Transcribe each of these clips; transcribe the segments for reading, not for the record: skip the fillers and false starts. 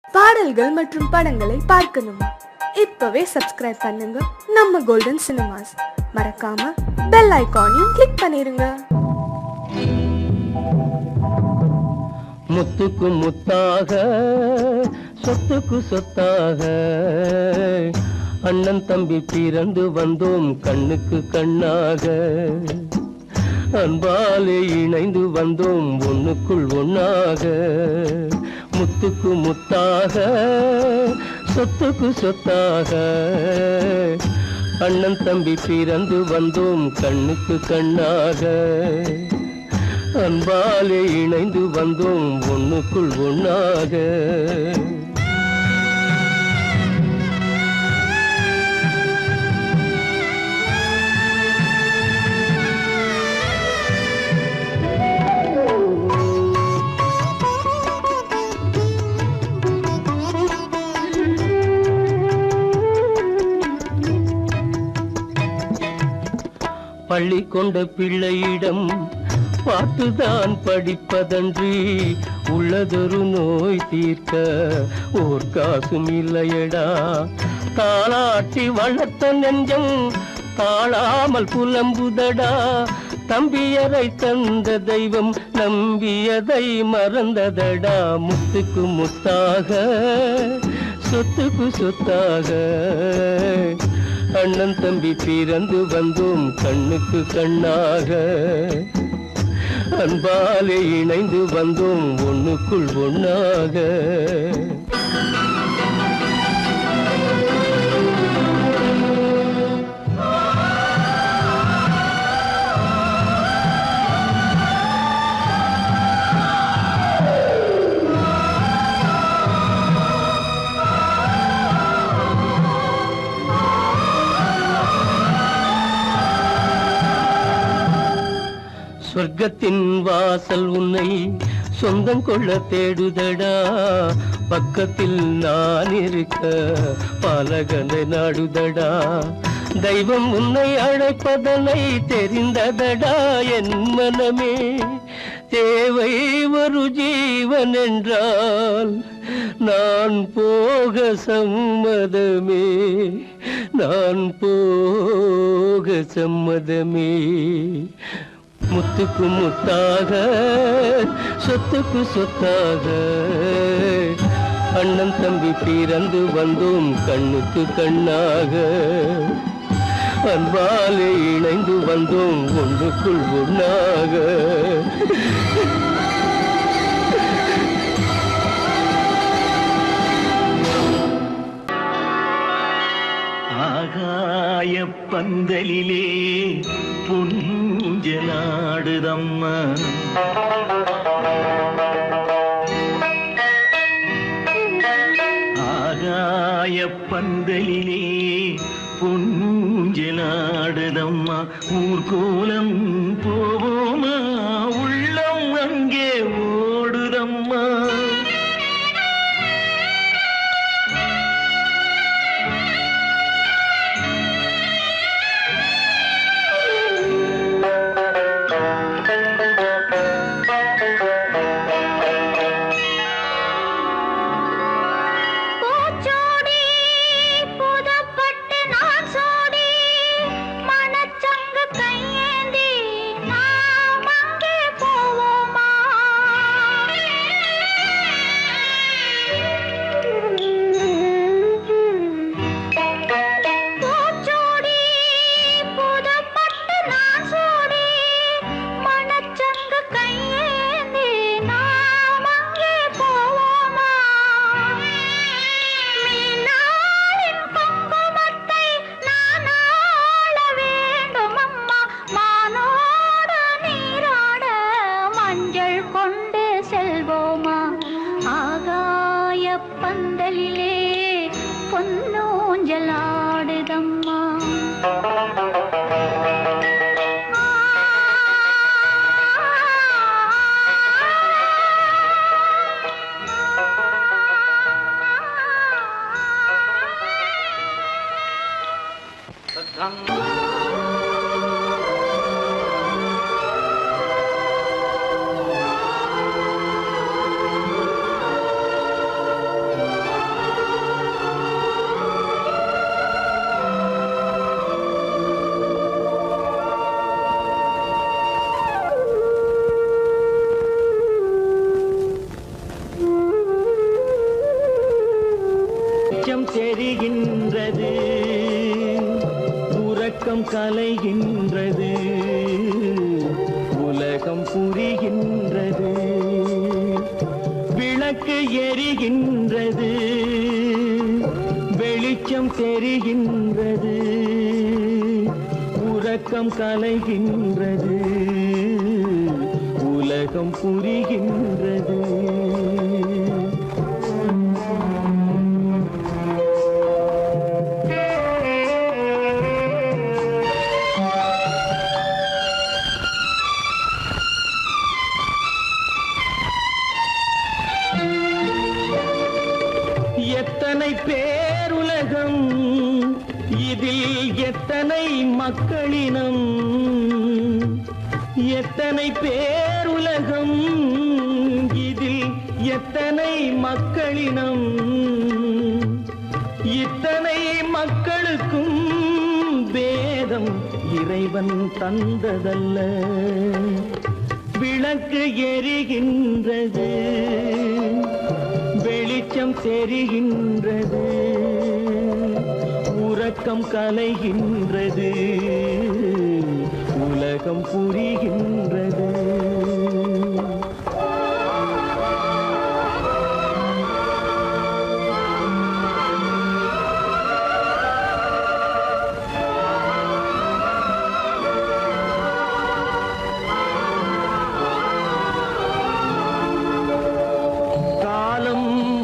பாடல்கள் மற்றும் படங்களை பார்க்கணுமா? இப்பவே சப்ஸ்கிரைப் பண்ணுங்க நம்ம கோல்டன் சினிமாஸ். மறக்காம பெல் ஐகானையும் கிளிக் பண்ணிருங்க. முத்துக்கு முத்தாக சொத்துக்கு சொத்தாக அண்ணன் தம்பி பிறந்து வந்தோம் கண்ணுக்கு கண்ணாக. அன்பாலே இணைந்து வந்தோம் ஒண்ணுக்குள் ஒண்ணாக. முத்துக்கு முத்தாக சொத்துக்கு சொத்தாக அண்ணன் தம்பி பிறந்து வந்தோம் கண்ணுக்கு கண்ணாக. அன்பாலே இணைந்து வந்தோம் ஒண்ணுக்குள் ஒண்ணாக. பள்ளி கொண்ட பிள்ளையிடம் பாட்டுதான் படிப்பதன்றி உள்ளதொரு நோய் தீர்க்க ஓர் காசும் இல்லையடா. தாளாட்டி வளர்த்த நெஞ்சம் தாழாமல் புலம்புதடா. தம்பியரை தந்த தெய்வம் நம்பியதை மறந்ததடா. முத்துக்கு முத்தாக சொத்துக்கு சொத்தாக அண்ணன் தம்பி பிறந்து வந்தோம் கண்ணுக்கு கண்ணாக. அன்பாலே இணைந்து வந்தோம் ஒண்ணுக்குள் ஒண்ணாக. சொர்க்கத்தின் வாசல் உன்னை சொந்தம் கொள்ள தேடுதடா. பக்கத்தில் நான் இருக்க பாலகனை நாடுதடா. தெய்வம் உன்னை அழைப்பதனை தெரிந்ததடா என் மனமே. தேவை ஒரு ஜீவன் என்றால் நான் போக சம்மதமே. நான் போக சம்மதமே. முத்துக்கு முத்தாக சொத்துக்கு சொத்தாக அண்ணன் தம்பி பிறந்து வந்தோம் கண்ணுக்கு கண்ணாக. அன்பாலே இணைந்து வந்தோம் ஒன்றுக்குள் ஒண்ணாக. ஆகாய பந்தலிலே பொன்ஜலாடுதம்மா. ஆகாய பந்தலிலே பொன்ஜலாடுதம்மா. ஊர்கோலம் போவோமா உள்ளம் அங்கே ஓடுதம்மா. வெளிச்சம் தெரிகின்றது, உறக்கம் கலைகின்றது, உலகம் புரிகின்றது. விளக்கு எரிகின்றது, வெளிச்சம் தெரிகின்றது, உறக்கம் கலைகின்றது, உலகம் புரிகின்றது. எத்தனை பேருலகம், இதில் எத்தனை மக்களினம், எத்தனை பேருலகம், இதில் எத்தனை மக்களினம், இத்தனை மக்களுக்கும் வேதம் இறைவன் தந்ததல்ல. விளக்கு எரிகின்றது, வெளிச்சம் தெரிகின்றது, உறக்கம் கலைகின்றது, உலகம் புரிகின்றது.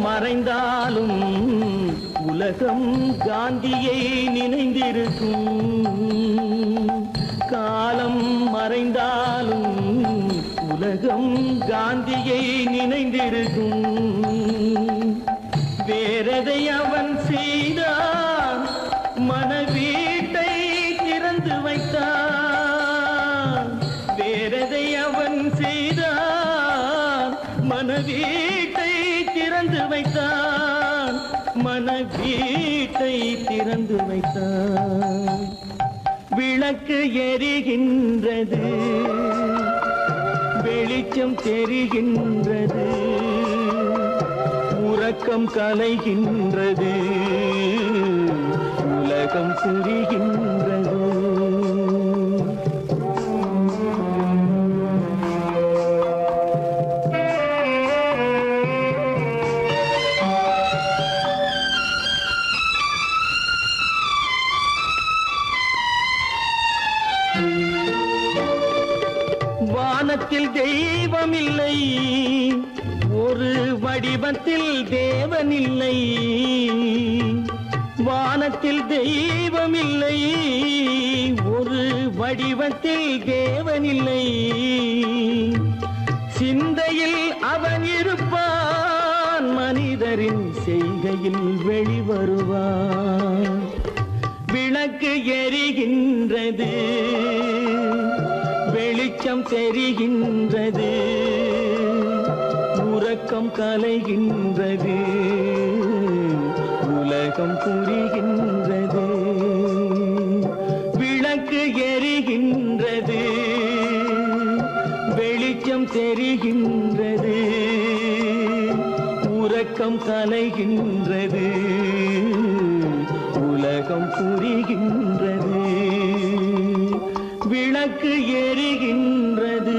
மறைந்தாலும் உலகம் காந்தியை நினைந்திருக்கும், காலம் மறைந்தாலும் உலகம் காந்தியை நினைந்திருக்கும். வேறதை அவன் செய்தான், மனவீட்டை திறந்து வைத்தான். வேறதை அவன் செய்தான், மனவீட்டை திறந்து வைத்தான், மனவீட்டை திறந்து வைத்தான். விளக்கு எரிகின்றது, வெளிச்சம் தெரிகின்றது, உறக்கம் கலைகின்றது, உலகம் புரிகின்றது. வானத்தில் தெய்வமில்லை, ஒரு வடிவத்தில் தேவனில்லை. வானத்தில் தெய்வமில்லை, ஒரு வடிவத்தில் தேவனில்லை. சிந்தையில் அவன் இருப்பான், மனிதரின் செய்கையில் வெளிவருவான். விளக்கு எரிகின்றது, வெளிச்சம் தெரிகின்றது, உறக்கம் கலைகின்றது, உலகம் புரிகின்றது. விளக்கு எரிகின்றது, வெளிச்சம் தெரிகின்றது, உறக்கம் கலைகின்றது, உலகம் புரிகின்றது. விளக்கு எரிகின்றது.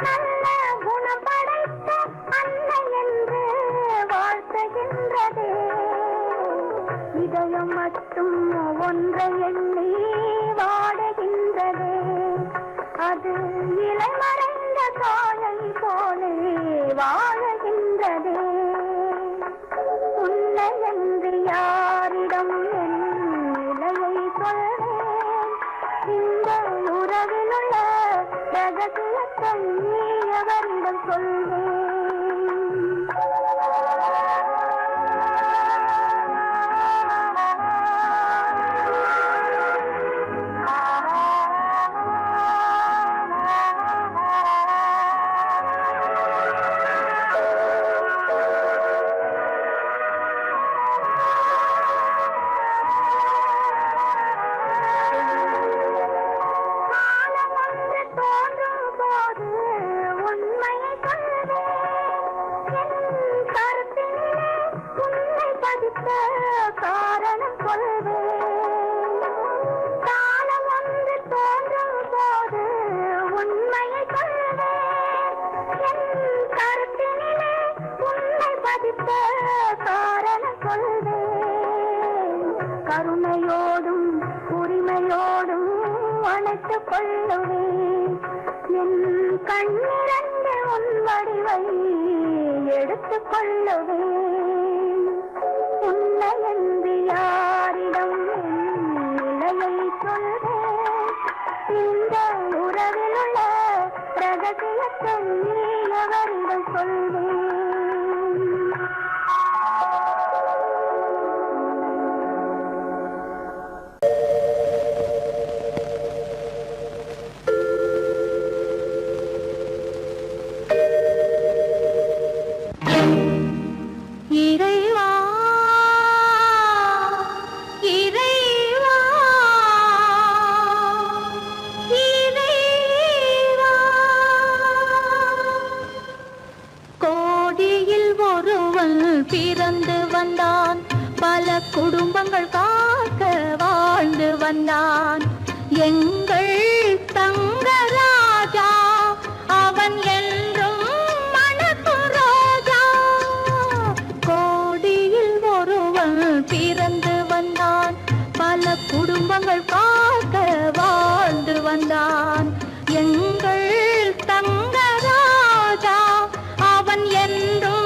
நல்ல குணம் படைத்த அன்னை என்று வாழ்த்துகின்றது. இதயம் மட்டும் ஒன்றை எண்ணி வாடுகின்றது. அது இளமறைந்த காலை போலே வாழுகின்றது. உன்னை என்று யாரிடம் என் நிலையை சொல்வேன்? இந்த உறவில் உள்ள ரகசியத்தை அவரிடம் சொல்வேன். காரணம் சொல்வேன். காலம் ஒன்று தோன்றும் போது உண்மையை சொல்வேன். என் கருத்தினிலே உண்மை பதித்த காரணம் சொல்வேன். கருணையோடும் உரிமையோடும் அணைத்துக் கொள்ளுவேன். என் கண்ணிரண்டு உன் வடிவை எடுத்துக் கொள்ளுவேன். உன்னை என்று யாரிடம் நிலையை சொல்வேன்? இந்த உறவில் உள்ள ரகசியத்தை அவரிடம் சொல்வேன். பிறந்து வந்தான், பல குடும்பங்கள் காக்க வாழ்ந்து வந்தான். எங்கள் தங்கராஜா அவன் என்றும் மணக்கும் ரோஜா. கோடியில் ஒருவன் பிறந்து வந்தான், பல குடும்பங்கள் காக்க வாழ்ந்து வந்தான். எங்கள் தங்கராஜா அவன் என்றும்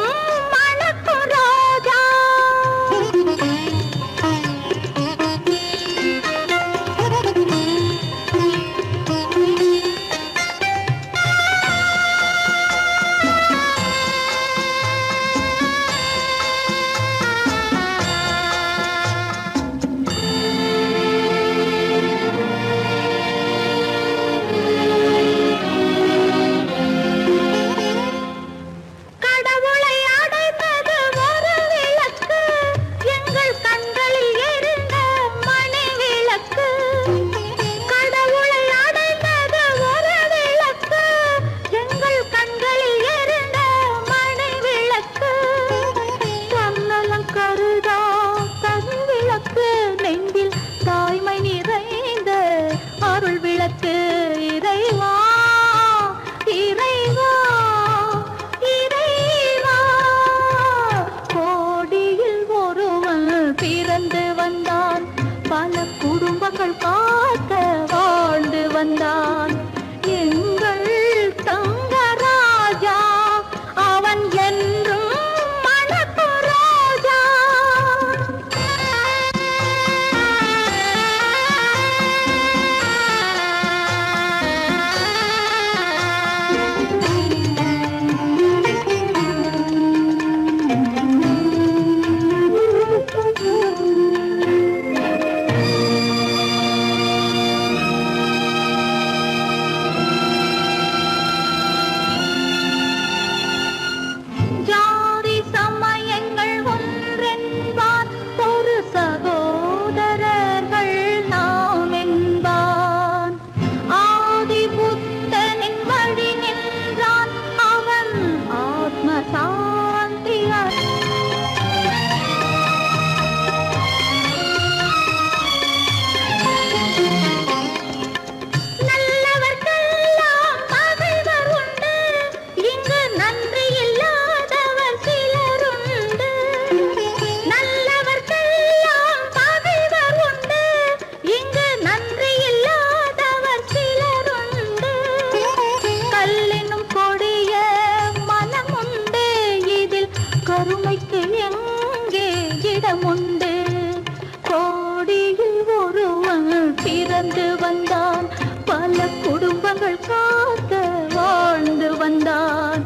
குடும்பங்கள் காக்க வாழ்ந்து வந்தான்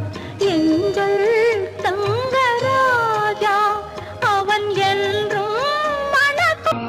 எங்கள் தங்கராஜா. அவன் என்றும் மணக்கும்.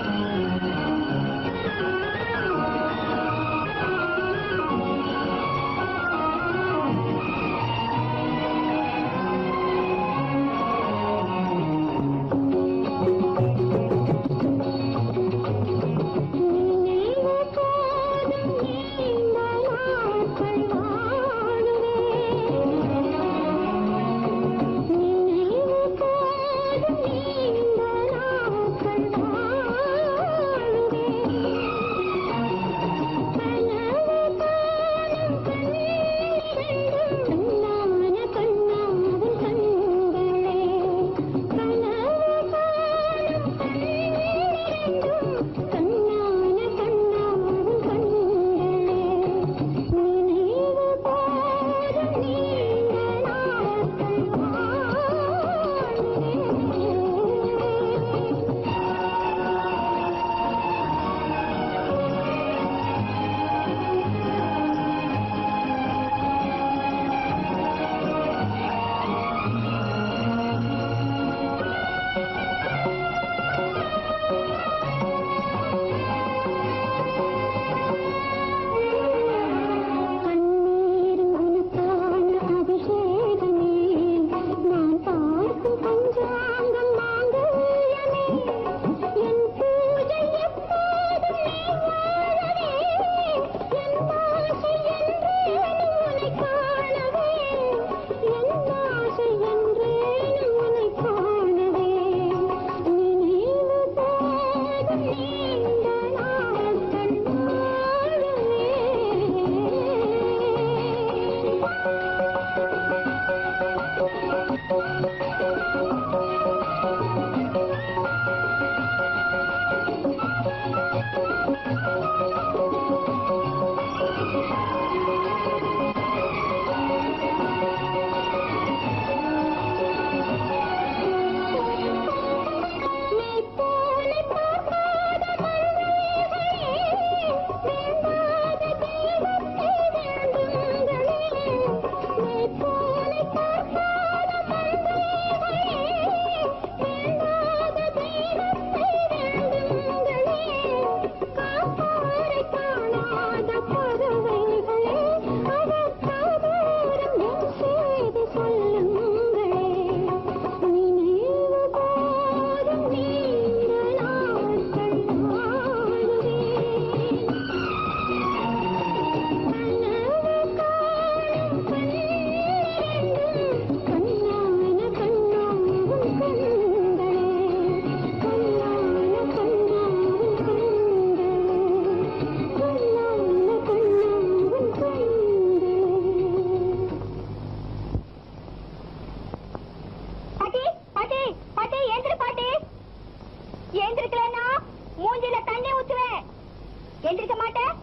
எந்திரிக்க மாட்டேன்.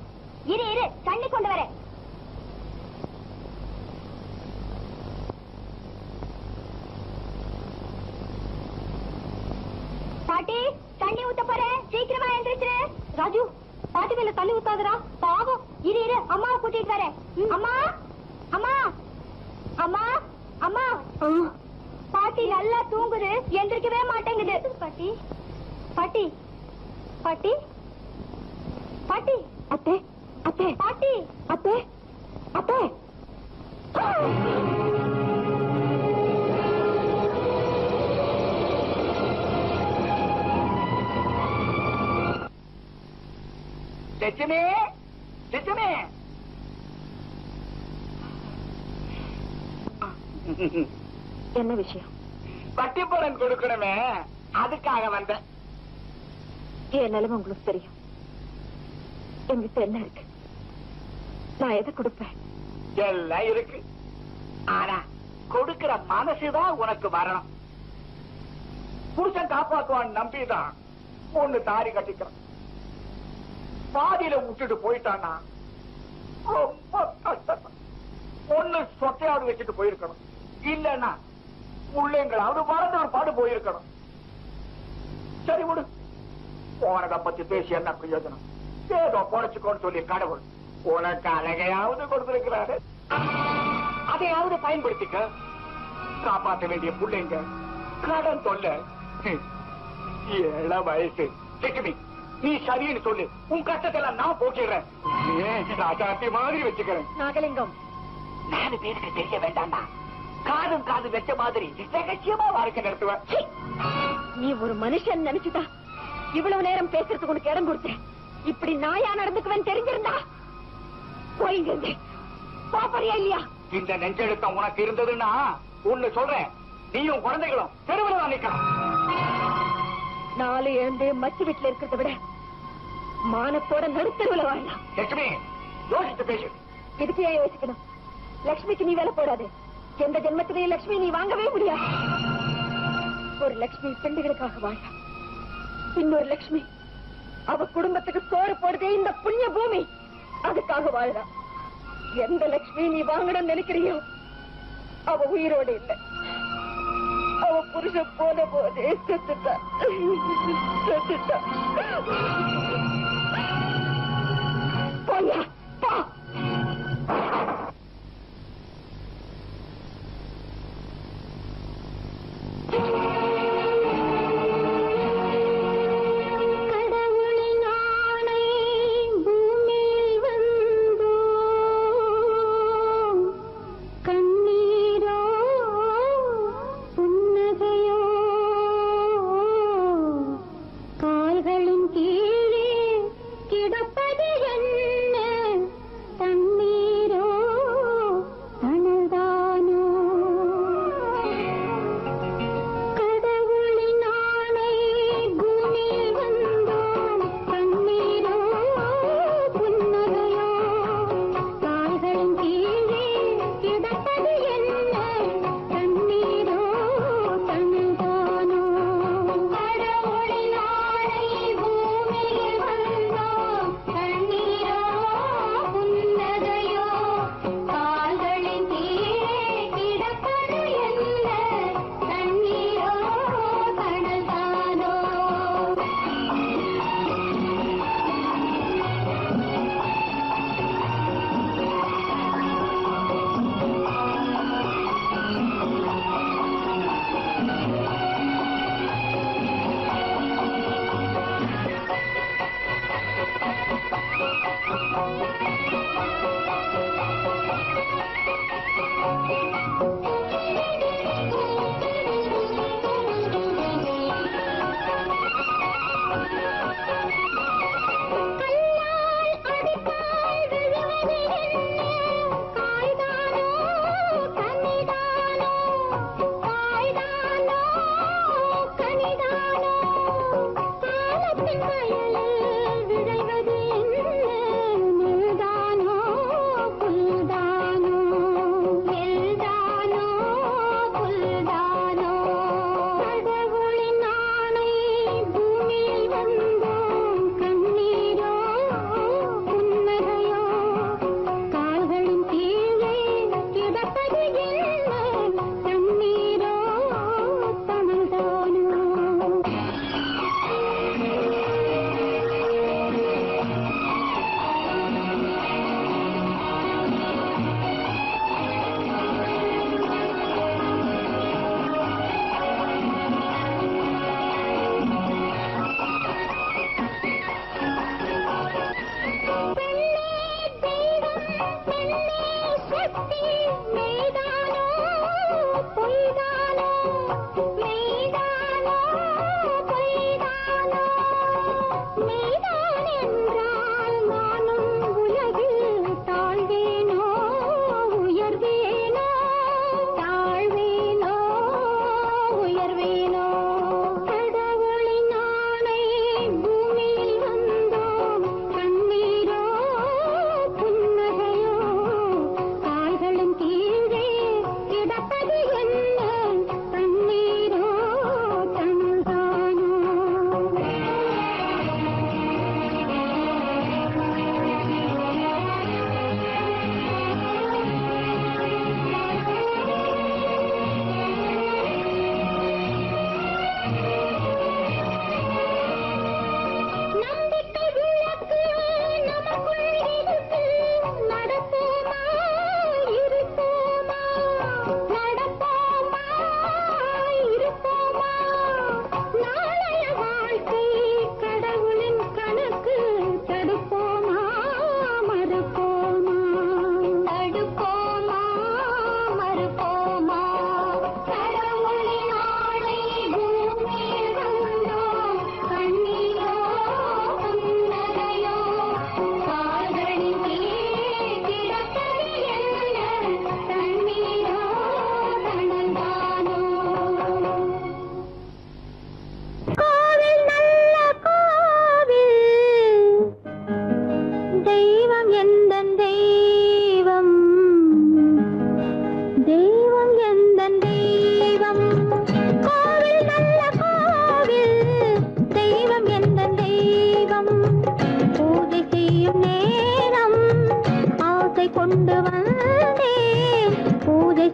இரு இரு, தண்ணி கொண்டு வரேன். பாட்டி, தண்ணி ஊத்த போறேன், சீக்கிரமா எந்திரிச்சிரு. ராஜு, பாட்டி மேல தண்ணி ஊத்தாதரா, பாவம். இரு இரு, அம்மாவை கூட்டிட்டு வரேன். அம்மா அம்மா அம்மா அம்மா. பாட்டி நல்லா தூங்குது, எந்திரிக்கவே மாட்டேங்குது. பாட்டி பாட்டி பாட்டி பாட்டி. அத்தை அத்தை பாட்டி அத்தை அத்தை. லட்சுமி, லட்சுமி. என்ன விஷயம்? பட்டிப்பலன் கொடுக்கணுமே, அதுக்காக வந்தேன். என் நிலைமை உங்களுக்கு தெரியும். என்கிட்ட என்ன இருக்கு? நான் எதை கொடுப்பேன்? எல்லாம் இருக்கு. ஆனா கொடுக்கிற மனசுதான் உனக்கு வரணும். புருஷன் காப்பாற்றுவான் நம்பிதான் ஒண்ணு தாரி கட்டிக்கிறான். பாதியில விட்டுட்டு போயிட்டான்னா ரொம்ப கஷ்டம். ஒண்ணு சொத்தையாவது வச்சுட்டு போயிருக்கணும், இல்லன்னா முள்ளைங்களாவது மறந்து ஒரு பாடு போயிருக்கணும். சரி விடு, போனதை பத்தி பேசி என்ன பிரயோஜனம்? ஏதோ பொழைச்சுக்கோன்னு சொல்லி கடவுள் உனக்கு அழகையாவது கொடுத்திருக்கிறாரு, அதையாவது பயன்படுத்திக்க. காப்பாற்ற வேண்டிய பிள்ளைங்க கடன் தொல்ல. ஏழ வயசு லட்சுமி, நீ சரின்னு சொல்லு, உன் கஷ்டத்தெல்லாம் நான் போக்கிடுறேன். ராஜாத்தி மாதிரி வச்சுக்கிறேன். நாகலிங்கம், 4 பேருக்கு தெரிய வேண்டாம்னா காதும் காது வச்ச மாதிரி ரகசியமா வாழ்க்கை நடத்துவேன். நீ ஒரு மனுஷன் நினைச்சுதா இவ்வளவு நேரம் பேசுறதுக்கு உனக்கு இடம் கொடுத்தேன். இப்படி நாயா நடந்துக்குவேன் தெரிஞ்சிருந்தா போயிங்க. பாப்பறியா இல்லையா? இந்த நெஞ்செழுத்தம் உனக்கு இருந்ததுன்னா ஒண்ணு சொல்றேன், நீயும் குழந்தைகளும் தெருவில் தான் நிக்கலாம். 4 எழுந்து மச்சு வீட்டுல இருக்கிறத விட மானத்தோட நடுத்தருவில் வாழலாம். லட்சுமி, யோசித்து பேசு. இதுக்கு ஏன் யோசிக்கணும்? லட்சுமிக்கு நீ வேலை போடாது. எந்த ஜென்மத்திலேயே லட்சுமி நீ வாங்கவே முடியாது. ஒரு லட்சுமி பெண்களுக்காக வாழ, இன்னொரு லட்சுமி அவ குடும்பத்துக்கு சோறு போடுதே இந்த புண்ணிய பூமி, அதுக்காக வாழலாம். எந்த லட்சுமி நீ வாங்கணும்னு நினைக்கிறியோ அவ உயிரோடு இல்லை. அவ புருஷன் போன போதே செத்துட்டா. போயா போ.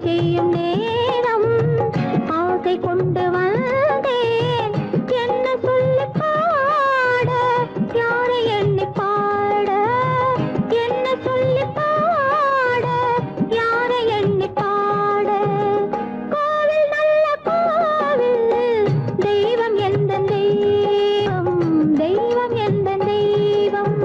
செய்யும் நேரம் ஆசை கொண்டு வந்தேன் என்ன சொல்லி பாட யாரை எண்ணி பாட என்ன சொல்லி பாட யாரை எண்ணி பாட கோவில் நல்ல கோவில் தெய்வம் எந்த தெய்வம் தெய்வம் எந்த தெய்வம்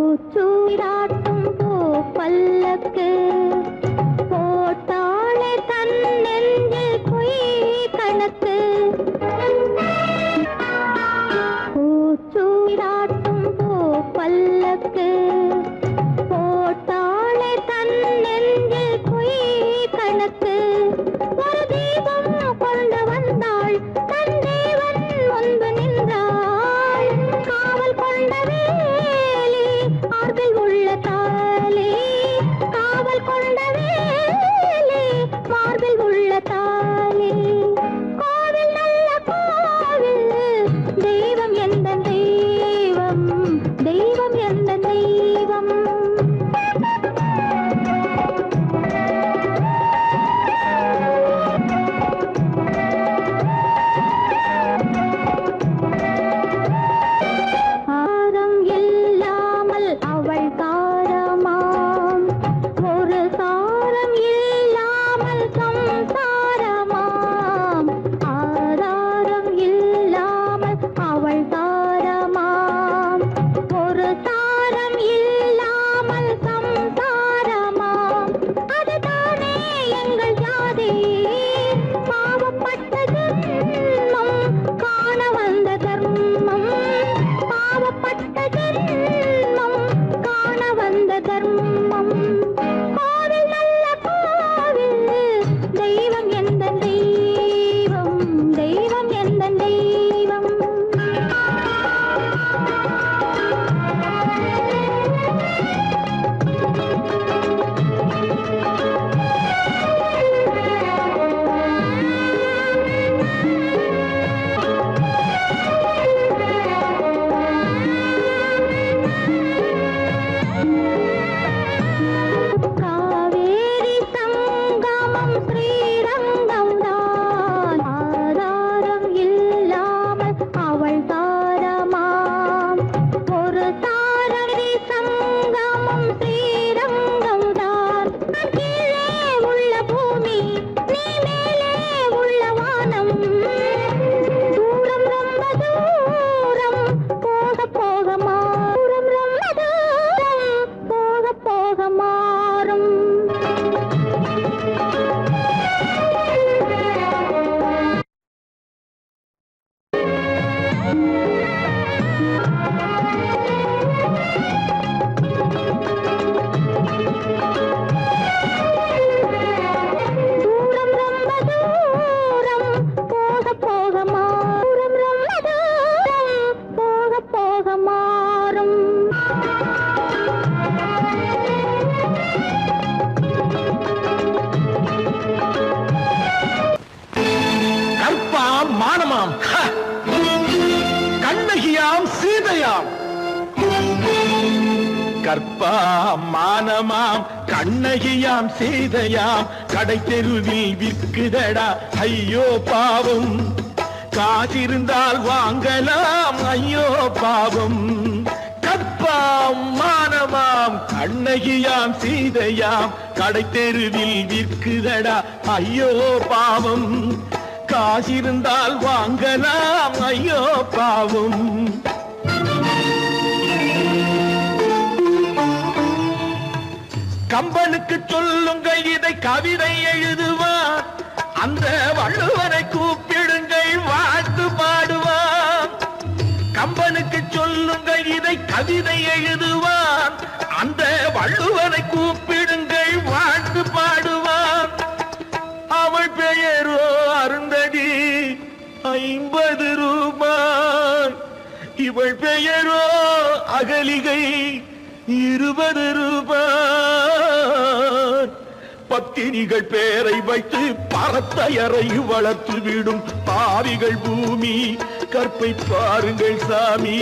பூச்சூராட்டும் பூ பல்லக்கு போட்டாளே தன் நெஞ்சில் பொய் கணக்கு பூச்சூராட்டும் பூ பல்லக்கு போட்டாளே தன் நெஞ்சில் பொய் கணக்கு ஒரு தீபம் கொண்டு வந்தாள் தன் தேவன் முன்பு நின்றாள் காவல் கொண்ட வேலி மார்பில் உள்ள தாலி காவல் கொண்ட வேலி மார்பில் உள்ள தாலி கோவில் நல்ல கோவில் தெய்வம் எந்த தெய்வம் தெய்வம் எந்த தெய்வம் ஆரம் இல்லாமல் அவள் தாரமாம் ஒரு சாரம் இல்லாமல் சம்சாரமாம் ஆதாரம் இல்லாமல் அவள் தாரமாம் ஒரு சாரம் இல்லாமல் சம்சாரமாம் அதுதானே எங்கள் ஜாதி பாவப்பட்ட ஜென்மம் காண வந்த தர்மம் பாவப்பட்ட ஜென்மம் காண வந்த தர்மம் கோவில் நல்ல கோவில் தெய்வம் எந்த தெய்வம் தெய்வம் எந்த தெய்வம் காவேரி சங்கமம் ஸ்ரீரங்கம் தான் ஆதாரம் இல்லாமல் அவள் தாரமாம் ஒரு தாரதி சங்கமம் ஸ்ரீரங்கம் தான் கீழே உள்ள பூமி நீ மேலே உள்ள வானம் தூரம் ரொம்ப தூரம் போக போக மாறும் ரொம்ப தூரம் போக போக மாறும் தூரம் ரொம்ப தூரம் போக போக மாறும் ரொம்ப தூரம் போக போக மாறும் கற்பாம் மானமாம் கண்ணகியாம் சீதையாம் கற்பாம் மானமாம் கண்ணகியாம் சீதையாம் கடை தெருவில் விற்குதடா ஐயோ பாவம் காசிருந்தால் வாங்கலாம் ஐயோ பாவம் கற்பாம் மானமாம் கண்ணகியாம் சீதையாம் கடை தெருவில் விற்குதடா ஐயோ பாவம் காசிருந்தால் வாங்கலாம் ஐயோ பாவம் கம்பனுக்கு சொல்லுங்கள் இதை கவிதை எழுதுவார் அந்த வள்ளுவனை கூப்பிடுங்கள் வாழ்த்து பாடுவார் கம்பனுக்கு சொல்லுங்கள் இதை கவிதை எழுதுவார் அந்த வள்ளுவனை கூப்பிடுங்கள் வாழ்த்து பாடுவார் அவள் பெயரோ அருந்ததி 50 ரூபாய். இவள் பெயரோ அகலிகை 20 ரூபாய். பத்தினிகள் பேரை வைத்து பரத்தையறை வளர்த்து விடும் பாவிகள் பூமி. கற்பை பாருங்கள் சாமி.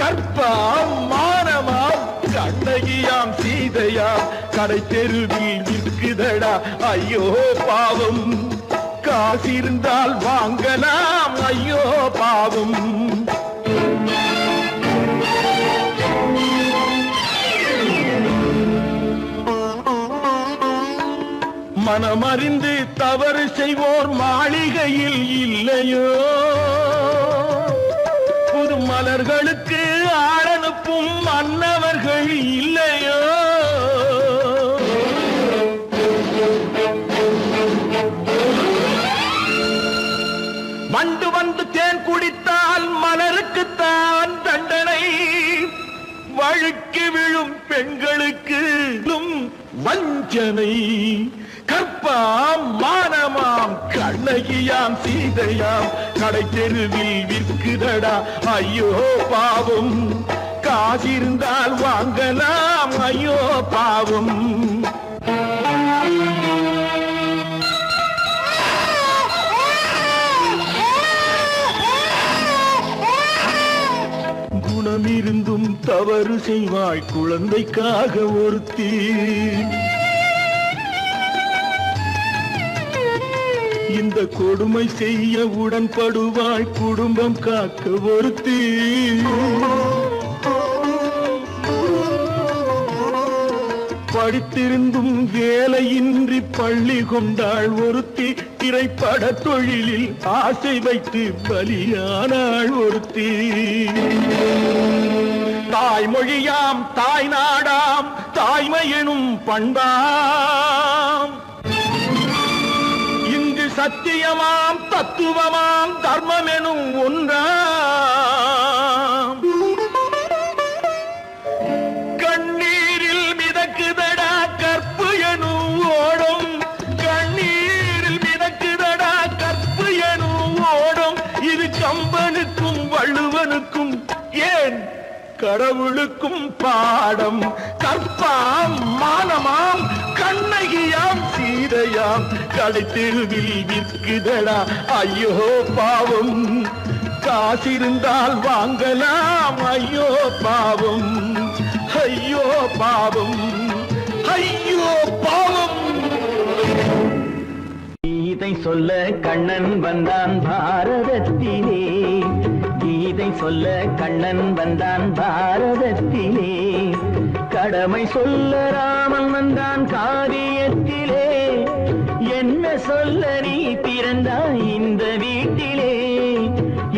கற்பாம் மானமாம் கண்ணகியாம் சீதையாம் கடை தெருவில் விற்குதடா ஐயோ பாவம். காசிருந்தால் வாங்கலாம் ஐயோ பாவம். மனமறிந்து தவறு செய்வோர் மாளிகையில் இல்லையோ. புது மலர்களுக்கு ஆளனுப்பும் மன்னவர்கள் இல்லையோ. வண்டு வந்து தேன் குடித்தால் மலருக்குத்தான் தண்டனை. வழுக்கி விழும் பெண்களுக்கு வஞ்சனை. கற்பாம் மானமாம் கண்ணகியாம் சீதையாம் கடை தெருவில் விற்குதடா ஐயோ பாவம். காசிருந்தால் வாங்கலாம் ஐயோ பாவம். குணமிருந்தும் தவறு செய்வாய் குழந்தைக்காக ஒருத்தி. இந்த கொடுமை செய்ய உடன்படுவாய் குடும்பம் காக்க ஒருத்தி. படித்திருந்தும் வேலையின்றி பள்ளி கொண்டாள் ஒருத்தி. திரைப்பட தொழிலில் ஆசை வைத்து பலியானாள் ஒருத்தி. தாய்மொழியாம் தாய் நாடாம் தாய்மையெனும் பண்பாம். இங்கு சத்தியமாம் தத்துவமாம் தர்மமெனும் ஒன்றாம். கண்ணீரில் மிதக்குதடா கற்பு எனும் ஓடும். கண்ணீரில் மிதக்குதடா கற்பு எனும் ஓடும். இது கம்பனுக்கும் வள்ளுவனுக்கும் ஏன் கடவுளுக்கும் பாடம். கற்பாம் மானமாம் கண்ணகியாம் சீதையாம் கடை தெருவில் விற்குதடா ஐயோ பாவம். காசிருந்தால் வாங்கலாம் ஐயோ பாவம். ஐயோ பாவம். ஐயோ பாவம். கீதை சொல்ல கண்ணன் வந்தான் பாரதத்திலே. கீதை சொல்ல கண்ணன் வந்தான் பாரதத்திலே. கடமை சொல்ல ராமன் வந்தான் காரியத்திலே. என்ன சொல்ல நீ பிறந்தாய் இந்த வீட்டிலே.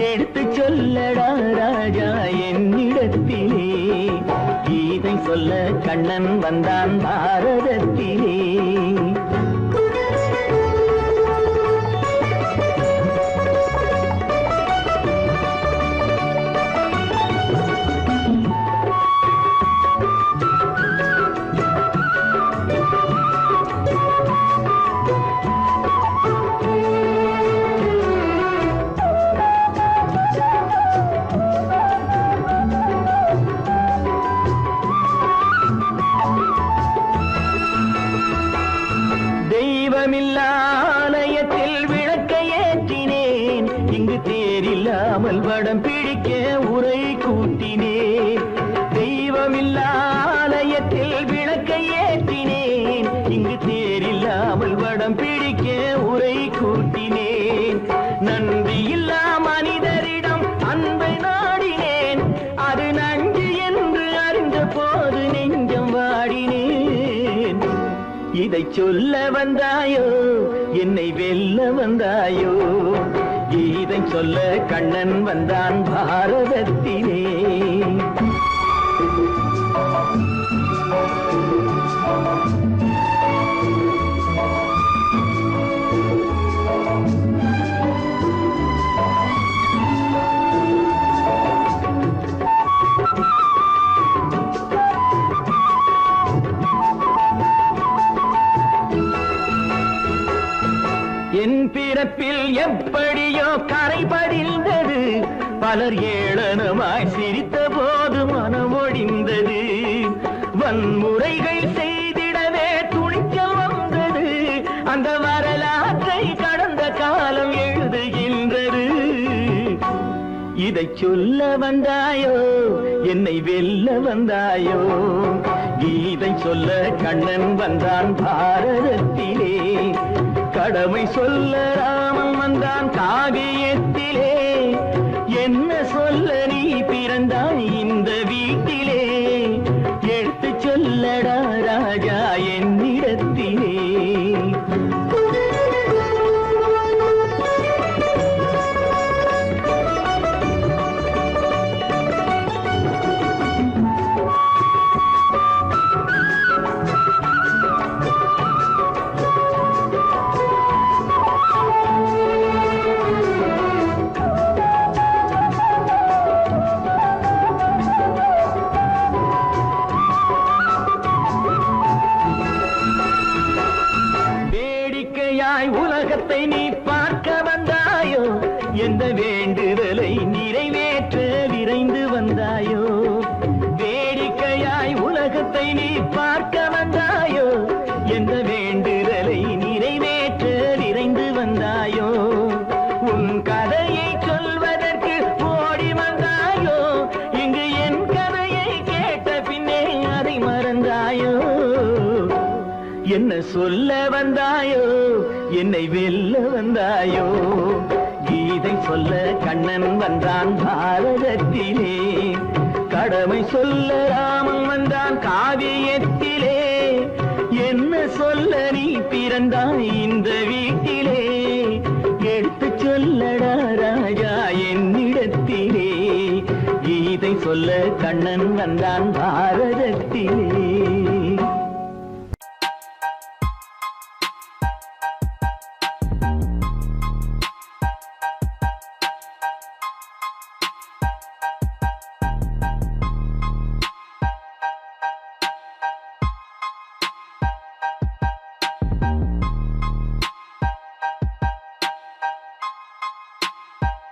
எடுத்து சொல்லடா ராஜா என்னிடத்திலே. கீதை சொல்ல கண்ணன் வந்தான் பாரதத்திலே. ஆலயத்தில் விளக்கை ஏற்றினேன். இங்கு தேரில்லாமல் வடம் பிடிக்க உரை கூட்டினேன். தெய்வமில்லா ஆலயத்தில் விளக்கை ஏற்றினேன். இங்கு தேரில்லாமல் வடம் பிடிக்க உரை கூட்டினேன். நன்றியில்லா மனிதரிடம் அன்பை நாடினேன். அது நன்றி என்று அறிந்த போது நெஞ்சம் வாடினேன். இதை சொல்ல வந்தாயோ என்னை வெல்ல வந்தாயோ. இதை சொல்ல கண்ணன் வந்தான் பாரதத்திலே. என் பிறப்பில் எப்படியோ கரை படிந்தது, பலர் ஏளனமாய் சிரித்த போது மனமொழிந்தது. வன்முறைகள் செய்திடவே துணிச்சல் வந்தது, அந்த வரலாற்றை கடந்த காலம் எழுதுகின்றது. இதை சொல்ல வந்தாயோ, என்னை வெல்ல வந்தாயோ? கீதை சொல்ல கண்ணன் வந்தான் பாரதத்திலே, கடமை சொல்ல ராமன் வந்தான் காவியத்திலே. என்ன சொல்ல நீ பிறந்தாய் இந்த வீட்டிலே? எடுத்து சொல்லடா ராஜா என்னிடத்திலே. உலகத்தை நீ பார்க்க வந்தாயோ, எந்த வேண்டுதலை நிறைவேற்ற விரைந்து வந்தாயோ? வேடிக்கையாய் உலகத்தை நீ பார்க்க வந்தாயோ, எந்த வேண்டுதலை நிறைவேற்ற விரைந்து வந்தாயோ? உன் கதையை சொல்வதற்கு ஓடி வந்தாயோ, இங்கு என் கதையை கேட்ட பின்னே அதை மறந்தாயோ? என்ன சொல்ல வந்தாயோ, என்னை வெல்ல வந்தாயோ? கீதை சொல்ல கண்ணன் வந்தான் பாரதத்திலே, கடமை சொல்ல ராமன் வந்தான் காவியத்திலே. என்ன சொல்ல நீ பிறந்தாய் இந்த வீட்டிலே? எடுத்து சொல்லடா ராஜா என்னிடத்திலே. கீதை சொல்ல கண்ணன் வந்தான் பாரதத்திலே.